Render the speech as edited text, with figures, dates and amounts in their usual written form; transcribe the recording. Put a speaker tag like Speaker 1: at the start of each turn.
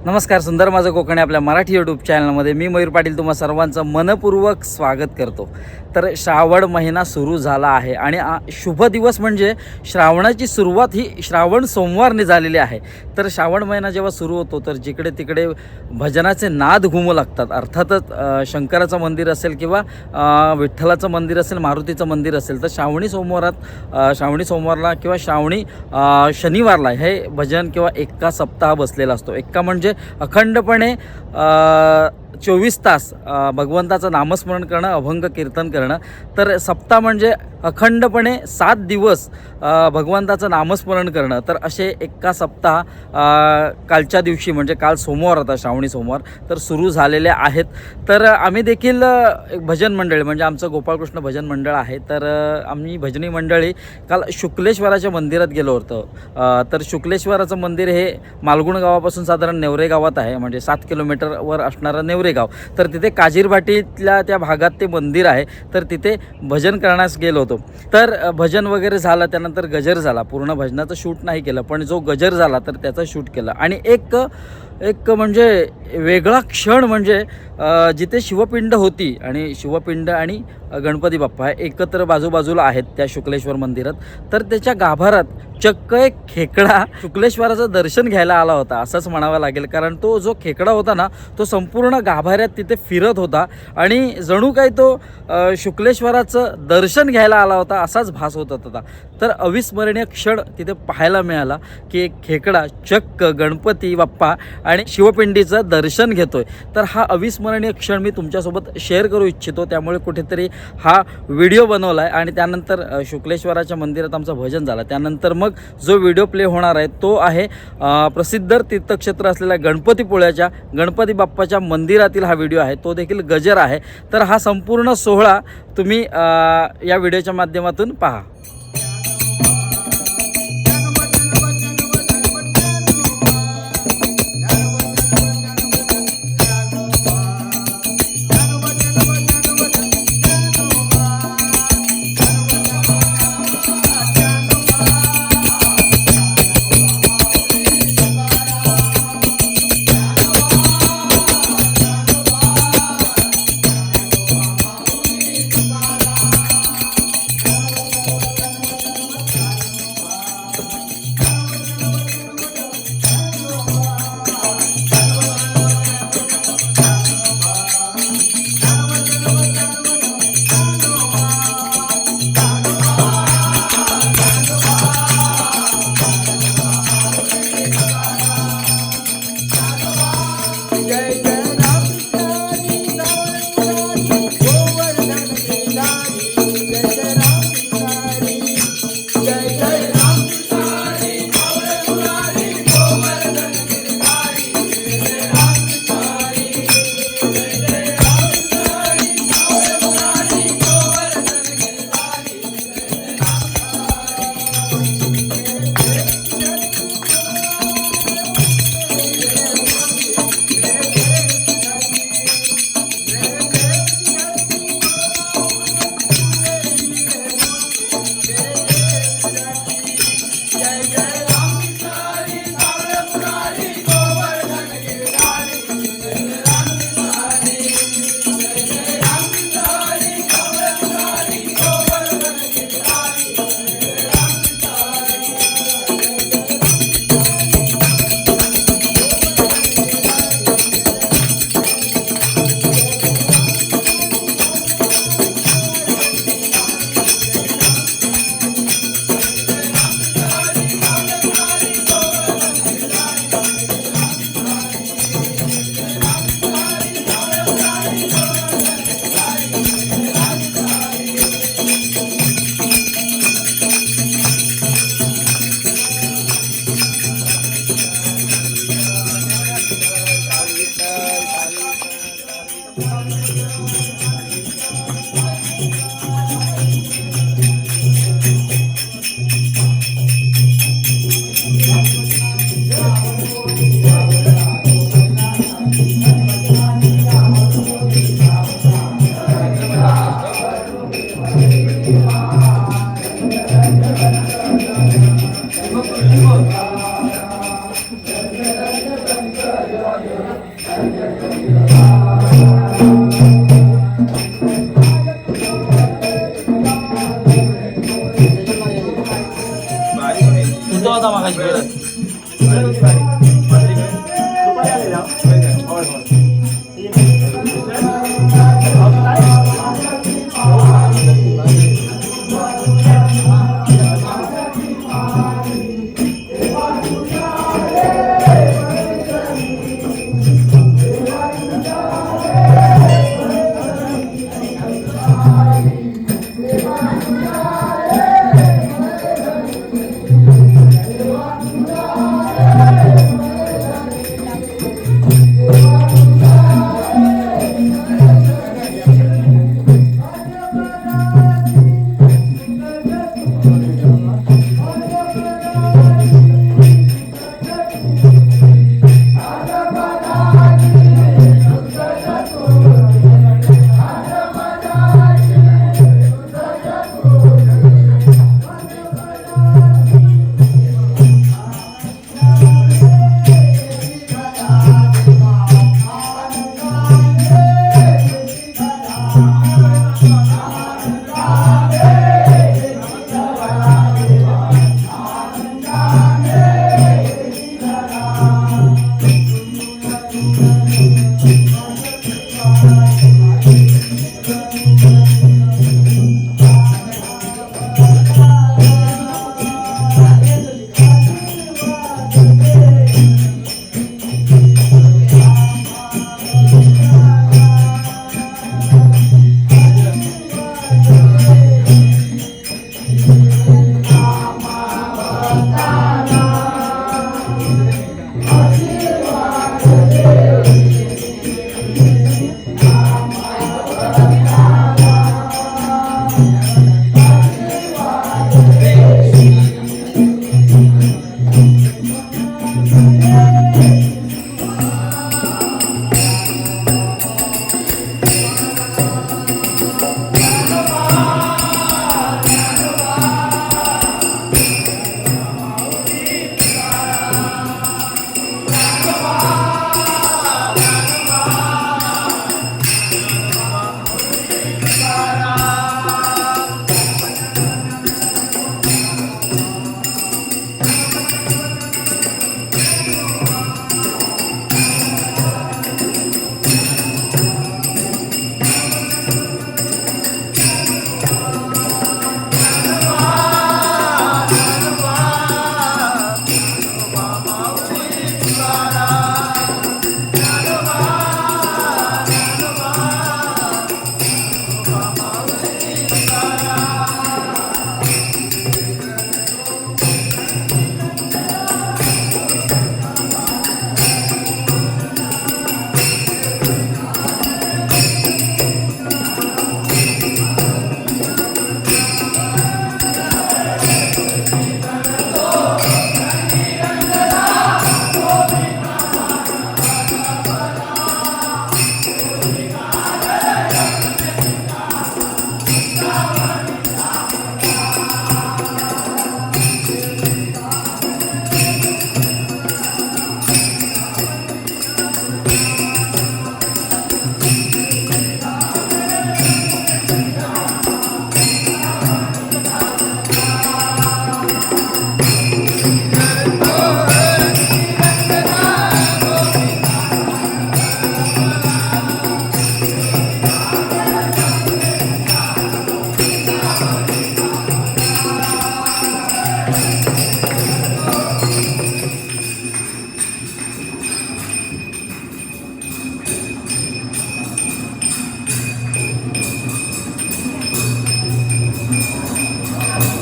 Speaker 1: नमस्कार, सुंदर माझं कोकण आपल्या मराठी यूट्यूब चॅनलमध्ये मी मयूर पाटील तुम्हा सर्वांचं मनपूर्वक स्वागत करतो। तर श्रावण महिना सुरू झाला आहे आणि शुभ दिवस म्हणजे श्रावणाची सुरुवात ही श्रावण सोमवारने झालेली आहे। तर श्रावण महिना जेव्हा सुरू होतो तर जिकडे तिकडे भजनाचे नाद घुमू लागतात। अर्थातच शंकराचं मंदिर असेल किंवा विठ्ठलाचं मंदिर असेल, मारुतीचं मंदिर असेल, तर श्रावणी सोमवारला किंवा श्रावणी शनिवारला हे भजन किंवा एक्का सप्ताह बसलेला असतो। एक्का म्हणजे अखंडपणे 24 तास भगवंताचं नामस्मरण करणं, अभंग कीर्तन करणं। तर सप्ताह म्हणजे अखंडपणे 7 दिवस भगवंताचं नामस्मरण करणं। तर असे एक्का सप्ताह कालच्या दिवशी म्हणजे काल सोमवार होता, श्रावणी सोमवार, तर सुरू झालेले आहेत। तर आम्ही देखील एक भजन मंडळ म्हणजे आमचं गोपाळकृष्ण भजन मंडळ आहे। तर आम्ही भजनी मंडळी काल शुक्लेश्वराच्या मंदिरात गेलो होतो। तर शुक्लेश्वराचं मंदिर हे मालगुण गावापासून साधारण नेवरे गावात आहे, म्हणजे 7 किलोमीटरवर असणारं नेवरे गाव। तर तिथे काजीरभाटीतल्या त्या भागात ते मंदिर आहे। तर तिथे भजन करण्यास गेलो होतो। तर भजन वगैरे झालं, त्यानंतर गजर झाला। पूर्ण भजनाचं शूट नाही केलं, पण जो गजर झाला तर त्याचं शूट केलं। आणि एक म्हणजे वेगळा क्षण म्हणजे जिथे शिवपिंड होती आणि शिवपिंड आणि गणपती बाप्पा एकत्र बाजूबाजूला आहेत त्या शुक्लेश्वर मंदिरात। तर त्याच्या गाभारात चक्क एक खेकडा शुक्लेश्वराचं दर्शन घ्यायला आला होता असंच म्हणावं लागेल, कारण तो जो खेकडा होता ना तो संपूर्ण गाभाऱ्यात तिथे फिरत होता आणि जणू काही तो शुक्लेश्वराचं दर्शन घ्यायला आला होता असाच भास होत होता। तर अविस्मरणीय क्षण तिथे पाहायला मिळाला की एक खेकडा चक्क गणपती बाप्पा आणि शिवपिंडीचं दर्शन घेतोय। तर हा अविस्मरणीय क्षण मी तुमच्यासोबत शेअर करू इच्छितो, त्यामुळे कुठेतरी हा व्हिडिओ बनवला आहे। आणि त्यानंतर शुक्लेश्वराच्या मंदिरात आमचं भजन झालं। त्यानंतर मग जो व्हिडिओ प्ले होणार आहे तो आहे प्रसिद्ध तीर्थक्षेत्र असलेल्या गणपतीपुळ्याच्या गणपती बाप्पाच्या मंदिरातील हा व्हिडिओ आहे, तो देखील गजर आहे। तर हा संपूर्ण सोहळा तुम्ही या व्हिडिओच्या माध्यमातून पहा। तुझा होता मागाशी